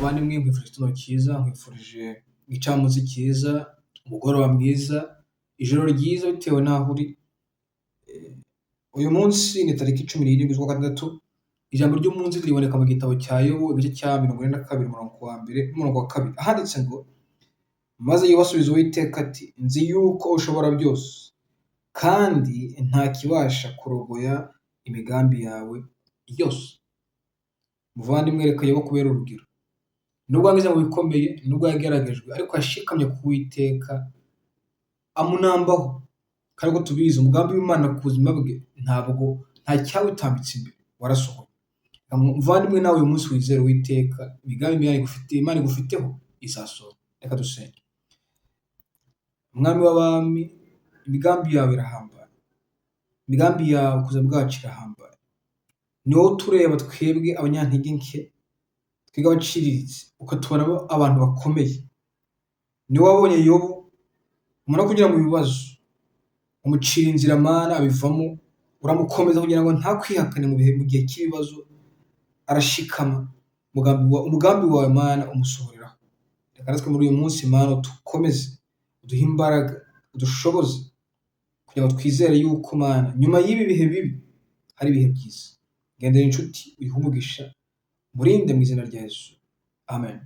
Muvandimwe nkwifurije igitondo cyiza, nkwifurije igicamunsi cyiza, umugoroba mwiza, ijoro ryiza bitewe n'aho uri. Uyu munsi ni tariki 17 z'ukwa gatandatu. Ijambo ry'umunsi riboneka mu gitabo cya Yobu igice cya 42 umurongo wa mbere n'umurongo wa kabiri. Handitse ngo maze yibasubiza Uwiteka ati nzi yuko ushobora byose kandi nta kibasha kurogoya imigambi yawe yose. Muvandimwe reka Yobu kubera urugero. Nubwo yanyuze mu bikomeye, nubwo yageragejwe, ariko yashikamye ku Uwiteka amunambaho. Kandi uko tubizi umugambi w'Imana ku buzima bwe nta cyawutambitse imbere, warasohoye. Muvandimwe nawe uyu munsi wizere Uwiteka, imigambi Imana igufiteho izasohora. Reka dusenge. Mwami w'abami, imigambi yawe irahambaye, imigambi yawe ku buzima bwacu irahambaye. Ni wowe utureba twebwe abanyantege nke, twebwe abaciriritse, ukatubona abantu bakomeye. Ni wowe wabonye Yobu umara kugira mu bibazo, umucira inzira Mana abivamo, uramukomeza kugira ngo ntakwihakane mu gihe cy'ibibazo, arashikama. Umugambi wawe Mana umusohoreraho. Reka natwe muri uyu munsi Mana udukomeze, uduhe imbaraga, udushoboze kugira ngo twizere yuko Mana nyuma y'ibi bihe bibi hari ibihe byiza. Gendera inshuti, uyihe umugisha, murinde mu izina rya Yesu. Amen.